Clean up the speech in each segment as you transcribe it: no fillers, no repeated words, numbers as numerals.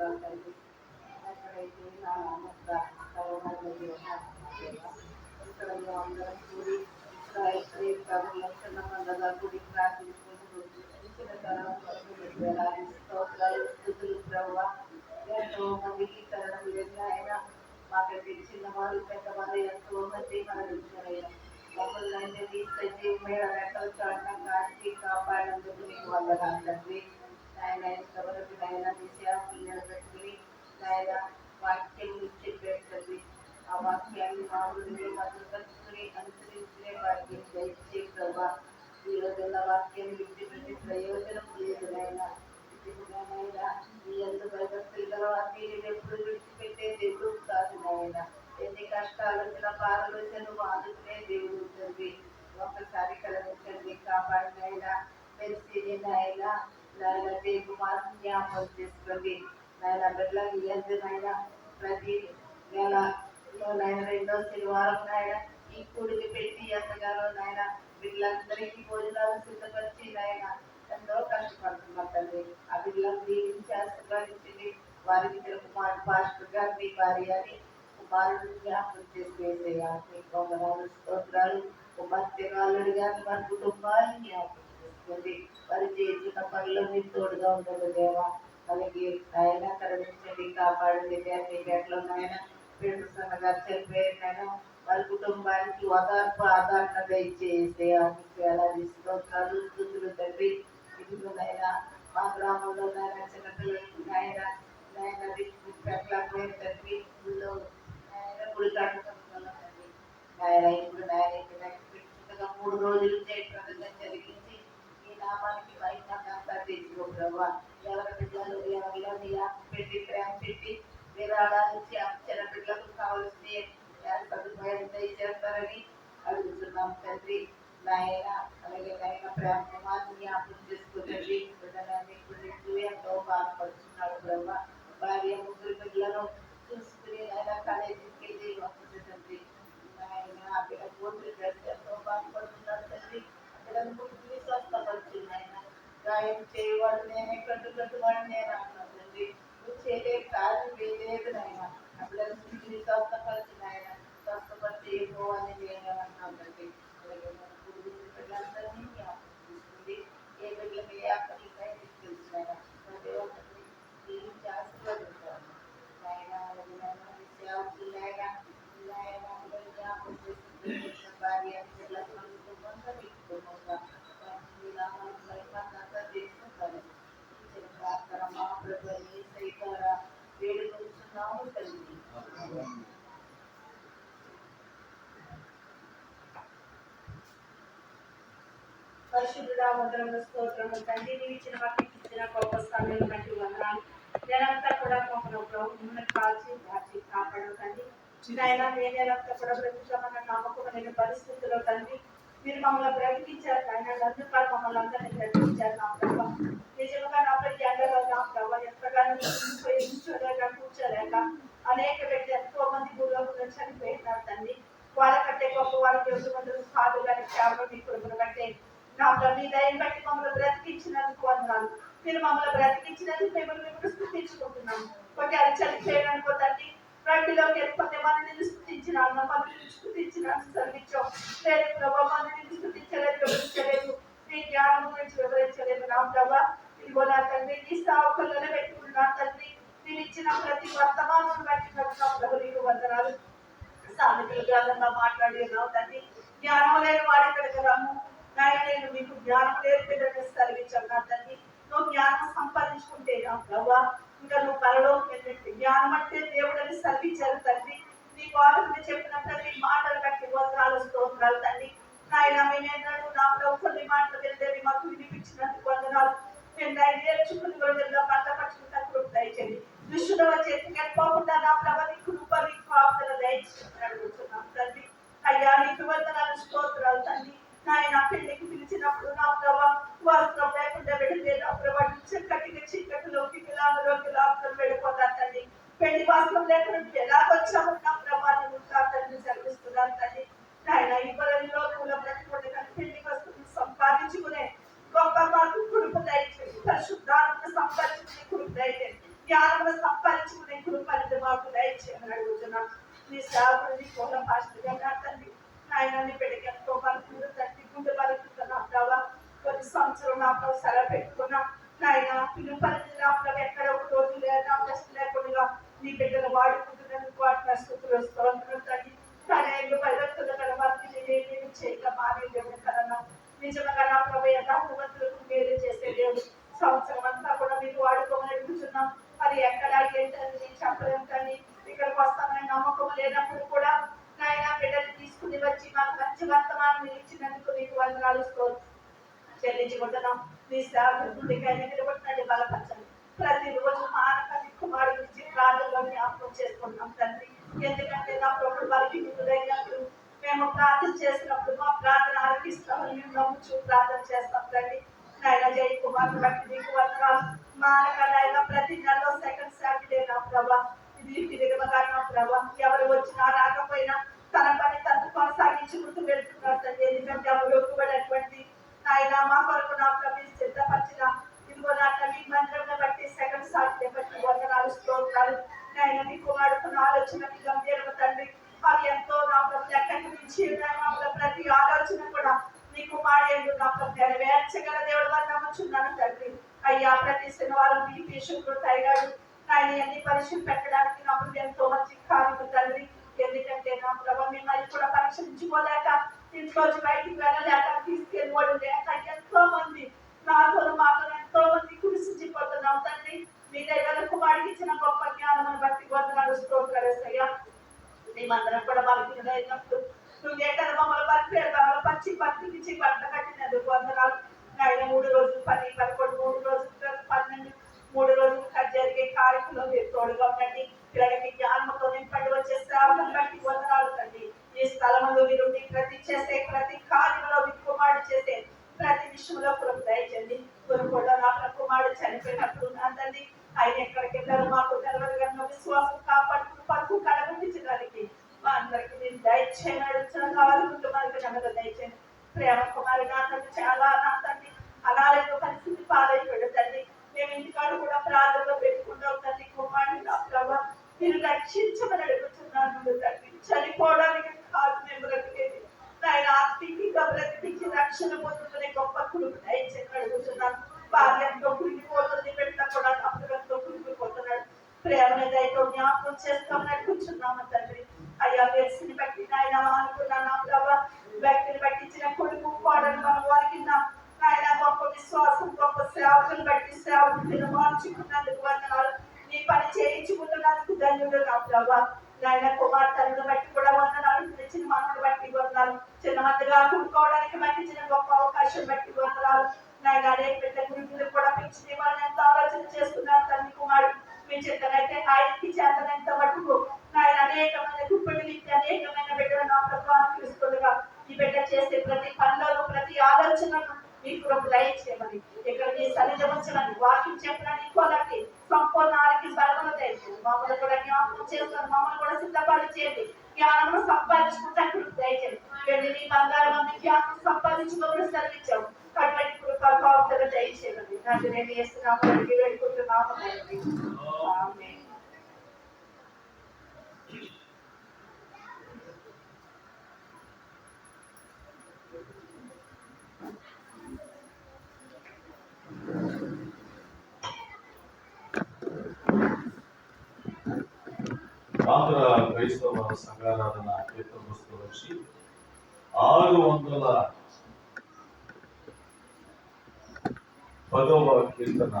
స్తోత్రాలు తండ్రి. ఎక్కడైతే నా నామక ఇక్కడ అందరం కూడి చిన్న మండగా కూడి ప్రార్థించుకుంటూ ఇచ్చిన తరం వేలాది స్తోత్రాలు స్థుతులు ప్రభావ. ఎంతో మందికి తరడం లేదు ఆయన. మాకైతే చిన్నవారు పెద్దవారు ఎంతో మంది మరణించారైనా మమ్మల్ని అయితే సజీవమైన రెక్కలు చాటున కాచి కాపాడినందుకు నీకు వందనాలు తండ్రి. ఆయన ఎంతవరకు ఆయన మీ సేవకులు నిలబెట్టుకుని ఆయన వాక్యం చెప్పేస్తుంది. ఆ వాక్యాన్ని మామూలు భద్రపరుచుకుని అనుసరించుకునే వాక్యం దయచే ప్రభా. ఈ రోజున్న వాక్యం విడిచి ప్రతి ప్రయోజనం లేదు నాయన. మీ ఎంత భయభక్తులు గల వాక్యం ఎప్పుడు విడిచిపెట్టే దేవుడు కాదు నాయన. ఎన్ని కష్టాలు వచ్చిన బాధలు వచ్చను ఆదుకునే దేవుడు తండ్రి. ఒక్కసారి కలగించండి, కాపాడినైనా తెలిసి నాయన నాయన రేపు మాత్రం జ్ఞాపకం చేసుకోండి నాయన. బిడ్డలకు ఎంతనైనా ప్రతి నెలలో నాయన రెండో శనివారం నాయన ఈ కూడికి పెట్టి ఎంతగానో నాయన బిడ్డలందరికీ భోజనాలు సిద్ధపరిచి నాయన ఎంతో కష్టపడుతున్నారు తండ్రి. ఆ బిడ్డలను దీవించి ఆశీర్వదించండి. వారికి కుమార్ పాస్టర్ గారిని భార్య అని కుమారుడు జ్ఞాపకం చేసేసేయా. స్తోత్రాలు. కుమార్తెరాలుడు గారిని వారి కుటుంబాన్ని జ్ఞాపకం చేసుకోండి. వారి చేసిన పనులు మీరు తోడుగా ఉండదు దేవా. అలాగే ఆయన కరుణించండి, కాపాడండి. మీ బేటలో నాయన పేరు సన్నగారు చనిపోయిన వారి కుటుంబానికి ఓదార్పు ఆదరణ దయచేసే వేలాది స్తోత్రాలు స్థుతులు తండ్రి. ఇదిగోనైనా మా గ్రామంలో నాయన చిన్నపిల్లలకి నాయన నాయన పెట్టలేకపోయిన తండ్రి. ఊళ్ళో నాయన గుడి కట్టుకుంటున్నాం తండ్రి. నాయన ఇప్పుడు నాయన 3 రోజులు జయప్రదంగా జరిగించి ఈ నామానికి వైద్యంతా తీసుకో ప్రభావ. ఎవరి బిడ్డలు ఎవరిలోని పెట్టి ప్రేమ పెట్టి విరాళానికి చిన్న బిడ్డలకు కావలసిన సదుపాయం దయచేస్తారని అడుగుతున్నాం తండ్రి. నాయన అలాగే నాయన ప్రేమ కుమార్ని జ్ఞాపకం చేసుకుంటండి. ఇప్పుడు ఎంతో బాధపడుతున్నాడు ప్రభావ. భార్య 3 బిడ్డలను చూసుకుని ఆయన కాలేజీకి వెళ్ళి వస్తుంది తండ్రి. ఆయన అక్కడ కోర్టు ఎంతో బాధపడుతున్నాడు తండ్రి. అక్కడ ముగ్గురిని స్వస్థపడుతుంది ఆయన. గాయం చేయవాడు నేనే, కట్టువాడు నేను అంటున్నాను తండ్రి. నువ్వు చేయలే కాదు వేయలేదు నాయన. అక్కడ ముగ్గురిని స్వస్థపరిచిన ఆయన స్వస్థపరిచి అయిపోవాలి నేను అంటున్నాను తండ్రి. అలాగే పిల్లలందరినీ జ్ఞాపకం తీసుకుంది. ఏ బిడ్డలకు ఏ అక్కడికి తెలిసిన ఆయన ప్రతి ఒక్కరిని దీనికి ఆశీర్వదించాను ఆయన. సేవకులు ఆయన జ్ఞాపకం చేసుకుంటూ భార్య పిల్లలకు కుటుంబంగా మీ కుటుంబంగా చేసుకుంటాను. ప్రార్థన మా ప్రభు సైతారా వేడుకొస్తున్నాము తండ్రి. పరిశుద్ధుడా వందనములు స్తోత్రములు తండ్రి. నీవు ఇచ్చిన వాటికి ఇచ్చిన గొప్ప సమయం బట్టి వందనాలు. నేనంతా కూడా మమ్మల్ని కాల్చి దాచి కాపాడు తండ్రి. నాయన నేనంతా కూడా బ్రతుకుతామన్న నమ్మకం లేని పరిస్థితుల్లో తండ్రి మీరు మమ్మల్ని బ్రతికించారు. ఆయన అందుకాలు మమ్మల్ని అందరినీ బ్రతికించారు నా ప్రభావ. నిజంగా నా ప్రతి ఎండలో నా ప్రభావ ఎంతగానో కూర్చోలేక కూర్చోలేక అనేక వ్యక్తి ఎంతో మంది భూలోకంలో చనిపోయినారు తండ్రి. వాళ్ళకంటే గొప్ప వాళ్ళకి ఎవరు కాదు కానీ కేవలం మీ కొడుకులు కంటే నా మీ దయం బట్టి మమ్మల్ని బ్రతికించినందుకు వందనాలు. మీరు మమ్మల్ని బ్రతికించినందుకు మిమ్మల్ని స్థుతించుకుంటున్నాము. ఒకటి అది చనిపోయాను తండ్రి. రొట్టెలోకి వెళ్ళిపోతే మనల్ని స్థుతించినాను, మనల్ని స్థుతించినాను సర్వించాం. లేదు ప్రభావ మనల్ని స్థుతించలేదు, వివరించలేదు, మీ జ్ఞానం గురించి వివరించలేదు నా ప్రభావ. ఇదిగో నా తండ్రి నీ సావుకల్లోనే పెట్టుకున్నా తండ్రి. నేను ఇచ్చిన ప్రతి వర్తమానం బట్టి నా ప్రభు నీకు వందనాలు. సామెతల గ్రంథంగా మాట్లాడి ఉన్నావు తండ్రి. జ్ఞానం లేని వాడి ఇక్కడికి రమ్ము నాయన. నేను మీకు జ్ఞానం నేర్పేటట్టు సర్వించాను నా తండ్రి. నువ్వు జ్ఞానం సంపాదించుకుంటే నా ప్రభావ ఇంకా నువ్వు కలలో జ్ఞానం అంటే దేవుడని సర్వించారు తండ్రి. నీ వాళ్ళకి చెప్పిన ప్రతి మాటలు బట్టి వందనాలు స్తోత్రాలు తండ్రి. నాయన మేమేనాడు నా ప్రభు కొన్ని మాటలు వెళ్ళేవి మాకు వినిపించినందుకు వందనాలు. మేము దాన్ని నేర్చుకుని రోజుల్లో పట్టపట్టుకుంటూ దయచేయండి. దుష్టుల చేతికి వెళ్ళిపోకుండా నా ప్రభు నీ కృప నీ కాపుదల దయచేసి అడుగుతున్నాం తండ్రి. అయ్యా నీకు వందనాలు స్తోత్రాలు తండ్రి. నాయన పెళ్లికి పిలిచినప్పుడు నా ప్రభావ వస్త్రం లేకుండా వెళితే నా ప్రభావ చక్కటిగా చీకటిలోకి పిల్లలలోకి లాభం వెళ్ళిపోతారు తండ్రి. పెళ్లి వస్త్రం లేకుండా ఎలాగొచ్చాము నా ప్రభావాన్ని తండ్రి చదివిస్తున్నాను తండ్రి. నాయన ఇవ్వడంలో కూడా బ్రతికొండే కానీ పెళ్లి వస్తువులు సంపాదించుకునే గొప్ప మాకు కురుపు దయచేసి పరిశుద్ధాత్మ సంపాదించుకునే కురుపు దయచేసి జ్ఞానమును సంపాదించుకునే కృపను మాకు దయచేయమని అడుగుతున్నాం. నీ సేవకుడిని కోల పాస్టర్ గారు తండ్రి ఆయన నీ బిడ్డకి ఎంతో బలుపులు తండ్రి గుండె బలుపుతున్నా ప్రభావ కొద్ది సంవత్సరం నా ప్రభు సెలవు పెట్టుకున్నా నాయన పిలుపని నా ప్రభు ఎక్కడ ఒక రోజు లేదా ప్రశ్న లేకుండా నీ బిడ్డను వాడుకుంటున్నందుకు వాటిని స్థుతులు స్తోత్రం తండ్రి కానీ పరివర్తన గల వారికి నేను చేయక మానే దేవుడు కన్నా నిజంగా నా ప్రభు యథార్థవంతులకు మేలు చేసే దేవుడు సంవత్సరం అంతా కూడా మీకు వాడుకోమని అడుగుతున్నాం. అది ఎక్కడ ఏంటని చెప్పలేం కానీ ఇక్కడికి వస్తామని నమ్మకం లేనప్పుడు కూడా నాయన బిడ్డలు తీసుకుని వచ్చి మాకు మంచి వర్తమానం ఇచ్చినందుకు నీకు వందనాలు చెల్లించుకుంటున్నాం. నీ సేవకుడికైనా నిలబడినట్టు బలపరచండి. ప్రతిరోజు మానక కుమారుడు నుంచి ప్రార్థనలో జ్ఞాపకం చేసుకుంటున్నాం తండ్రి. ఎందుకంటే నా ప్రభుత్వ వారికి అయినప్పుడు మేము ప్రార్థన చేసినప్పుడు మా ప్రార్థన ఆలకిస్తామని మేము నమ్ముచు ప్రార్థన చేస్తాం తండ్రి. నాయన జై కుమార్ బట్టి నీకు వందనాలు. మానక ప్రతి నెలలో సెకండ్ సాటర్డే నా ప్రభా ఇది విధంగా ప్రభా ఎవరు వచ్చినా రాకపోయినా తన పని తను కొనసాగించుకుంటూ వెళ్తున్నారు తండ్రి. ఎందుకంటే ఎవరు ఒప్పుబడేటువంటి ఆయన మా కొరకు నా ప్రభు సిద్ధపరిచిన ఇదిగో నా తల్లి మందిరం బట్టి సెకండ్ సాటర్డే బట్టి వందనాలు స్తోత్రాలు. ఆయన నీ కుమారుడుకున్న ఆలోచన గంభీరమ తండ్రి అవి ఎంతో నా ప్రభు ఎక్కడి నుంచి ప్రతి ఆలోచన కూడా నీ కుమారుడు నా ప్రభు నెరవేర్చగల దేవుడు వారు నమ్ముచున్నాను తండ్రి. అయ్యా ప్రతి శనివారం బీపీ షుగర్ థైరాయిడ్ ఆయన ఎన్ని పరీక్షలు పెట్టడానికి నా ప్రభు ఎంతో మంచి కార్యము తండ్రి. ఎందుకంటే నా ప్రభు మిమ్మల్ని కూడా పరీక్షించుకోలేక ఇంట్లోంచి బయటికి వెళ్ళలేక తీసుకెళ్ళిపోవడం లేక ఎంతో మంది నాతో మాతో ఎంతో మంది కురిసించిపోతున్నాం తండ్రి. మీ దగ్గర కుమారుడికి ఇచ్చిన గొప్ప జ్ఞానం బట్టి వందనాలు స్తోత్రాలయ్యా. మేమందరం కూడా బలహీనమైనప్పుడు నువ్వు ఎక్కడ మమ్మల్ని పచ్చి పత్తికిచ్చి పంట కట్టినందుకు వందనాలు. ఆయన 3 రోజులు 10, 11, 3 రోజులు 12, 3 రోజులు జరిగే కార్యక్రమం మీరు తోడుగా ఉండండి. పిల్లలకి జ్ఞానంతో నింపండి. వచ్చే సేవలను బట్టి వందనాలు తండ్రి. ఈ స్థలంలో మీరు ప్రతి చేసే ప్రతి కార్యంలో మీ కుమారుడు చేసే ప్రతి విషయంలో కూడా దయచండి. కూడా నా కుమారుడు చనిపోయినప్పుడు తండ్రి ఆయన ఎక్కడికి వెళ్ళారు మాకు తెలవదు. విశ్వాసం కాపాడుతూ పరుపు కడగొట్టించడానికి మా అందరికి నేను దయచేయని అడుగుతున్న కావాలి. కుటుంబానికి నమ్మకం దయచేయండి. ప్రేమ కుమారి నా తండ్రి చాలా నా తండ్రి అనారోగ్య పరిస్థితి పాలైపోయాడు తండ్రి. మేము ఇంటికాడ కూడా ప్రార్థనలో పెట్టుకుంటాం తండ్రి. కుమారుడు నా ప్రభావ మీరు రక్షించమని అడుగుతున్నాను తండ్రి. చనిపోవడానికి కాదు మేము బ్రతికేది ఆయన ఆత్మీయంగా బ్రతికించి రక్షణ పొందుకునే గొప్ప కుటుంబం దయచేయని అడుగుతున్నాను. బాల్యంతో కురిగిపోతుంది, బిడ్డ కూడా అప్పుడంతో కురిగిపోతున్నాడు. ప్రేమ దయతో జ్ఞాపకం చేస్తామని అడుగుతున్నాము తండ్రి. అయ్యా వ్యక్తిని బట్టి ఆయన అనుకున్నాను నా ప్రభావ వ్యక్తిని బట్టి ఇచ్చిన కొడుకు కోడలు మన వారికి ఆయన గొప్ప విశ్వాసం గొప్ప సేవకుని బట్టి సేవకుని మార్చుకున్నందుకు వందనాలు. నీ పని చేయించుకుంటున్నందుకు ధన్యుడు నా ప్రభావ. ఆయన కుమార్తెలను బట్టి కూడా వందనాలు. చిన్న మనను బట్టి వందనాలు. చిన్న మందిగా కూడుకోవడానికి బట్టి ఇచ్చిన గొప్ప అవకాశం బట్టి వందనాలు. నాయన అనేక బిడ్డ గురించి కూడా పెంచి వాళ్ళని ఎంతో ఆలోచన చేస్తున్నారు తండ్రి. కుమారుడు మీ చేతనైతే ఆయనకి చేతనంత మటుకు ఆయన అనేకమైన గుప్పిడి అనేకమైన బిడ్డలు నా ప్రభావాన్ని చూస్తుండగా ఈ బిడ్డ చేసే ప్రతి పనులను ప్రతి ఆలోచనను మీకు దయచేయమని ఇక్కడ మీ సన్నిధి ఉంచమని వాక్యం చెప్పడానికి కొలకి సంపూర్ణ ఆరోగ్య బలమును దయచేయండి. మమ్మల్ని కూడా జ్ఞాపకం చేస్తాను. మమ్మల్ని కూడా సిద్ధపడి చేయండి. జ్ఞానము సంపాదించుకుంటే దయచేయండి. వెళ్ళి మీ బంగారం మంది జ్ఞానం సంపాదించుకోవడం సెలవిచ్చాము. అటువంటి కృప దయచేయమని నాకు నేను చేస్తున్నాము వేడుకుంటున్నాము. ఆంధ్ర క్రైస్తవ సంఘారాధన కీర్తన పుస్తకం వచ్చి 610వ కీర్తన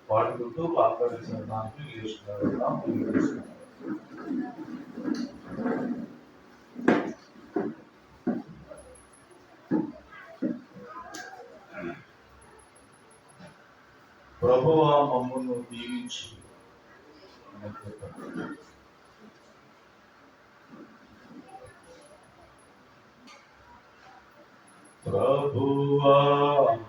పాడుకుంటూ ఆకరించడానికి ప్రభువా మమ్మల్ని దీవించి ప్రభువా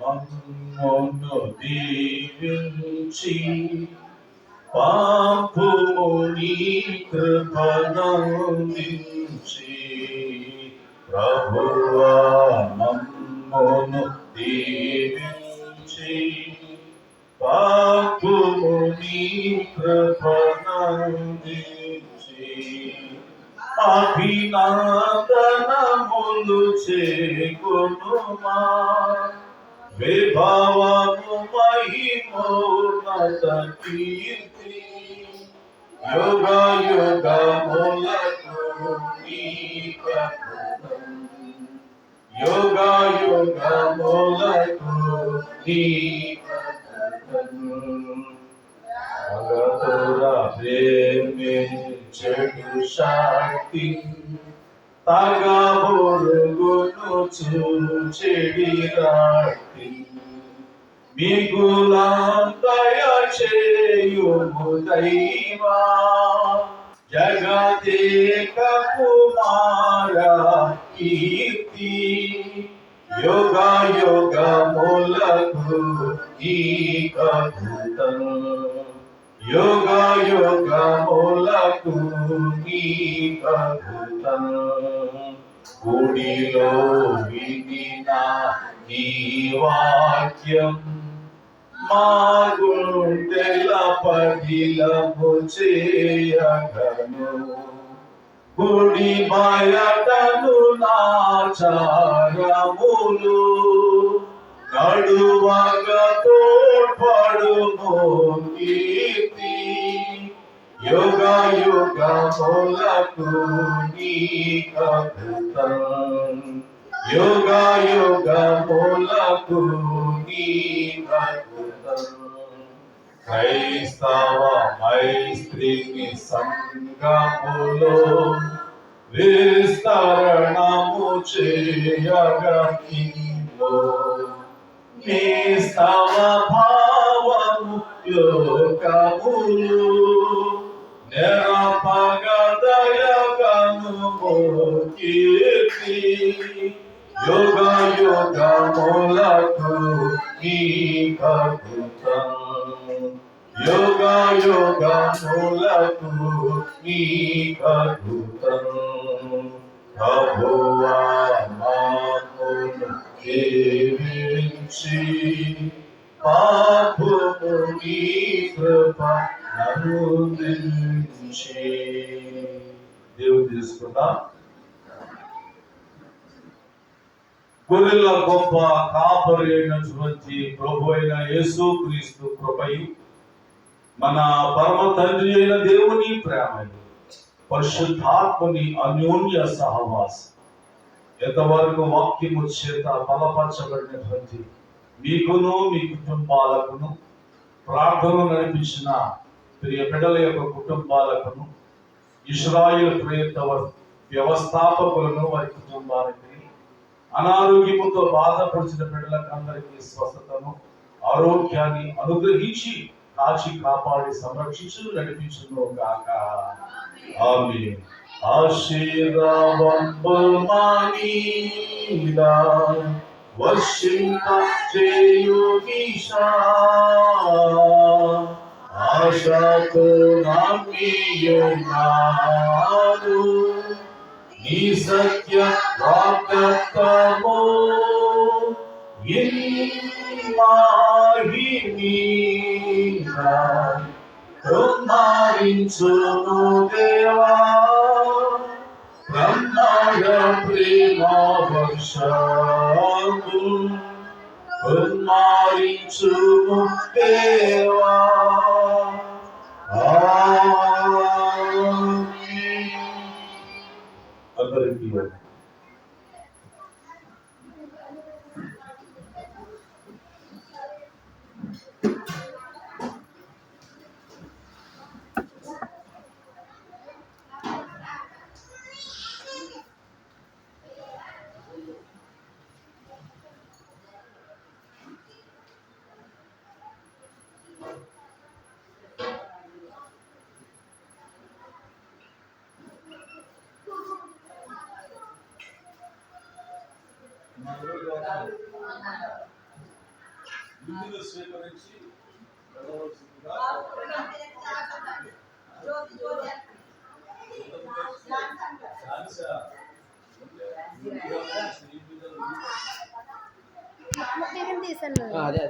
మమ్మును దీవించి పాపము నీ కృపనందించి ప్రభువా మమ్మును దీవించి పాపము నీ కృపనందించి అభినందనములు చేకొనుమా విభవము మహిమోన్నత కీర్తి యుగ యుగములకు నీకృతం యుగ యుగములకు నీకృతం భగతుల ప్రేమించెడు శక్తి తగబొరుగును చూచెడి రాటి మిగులాం దయ చేయుము దైవా జగదేక కుమార కీర్తి యుగ యుగములకు నీకృతం యుగ యుగములకు నీకృతం గుడిలో వినిన నీ వాక్యం మా గుండెల పదిలము చేయగను గుడి బయటను నాచారములు నడువగా తోడ్పడుము కీర్తి యుగ యుగములకు నీకృతం యుగ యుగములకు నీకృతం క్రైస్తవ మైత్రిని సంగములో విస్తరణము చేయగలిలో నిస్తవ భావము లోకములు నిరపగదయగను కీర్తి యుగ యుగములకు నీకృతం యుగ యుగములకు నీకృతం ప్రభువా మాకును దీవించి పాపుము నీ కృప అనుదించి దేవుడు తీసుకుందా గొర్రెల గొప్ప కాపరి అయినటువంటి ప్రభు అయిన యేసు క్రీస్తు కృపయు మన పరమ తండ్రి అయిన దేవుని ప్రేమయు పరిశుద్ధాత్మని అన్యోన్య సహవాసం ఎంతవరకు వాక్యము చేత బలపరచబడినటువంటి మీకును మీ కుటుంబాలకును ప్రార్థన నడిపించిన ప్రియ బిడ్డల యొక్క కుటుంబాలకును ఇశ్రాయేలు ప్రేత వ్యవస్థాపకులను వారి కుటుంబానికి అనారోగ్యముతో బాధపరిచిన బిడ్డలకు అందరికీ స్వస్థతను ఆరోగ్యాన్ని అనుగ్రహించి కాచి కాపాడి సంరక్షించు నడిపించును గాక ఆమేన్ ఆశీర్వాదముమానీలా వర్షింప చేయుమీషా ఆశతో నమ్మియున్నాను నీ సత్య వాగ్దత్తము బ్రహ్మారించును దేవా బ్రహ్మాండ ప్రేమ వర్షము బ్రహ్మారించును దేవా అందరికీ విందులు స్వీకరించి వెళ్ళవలసిందిగా అదే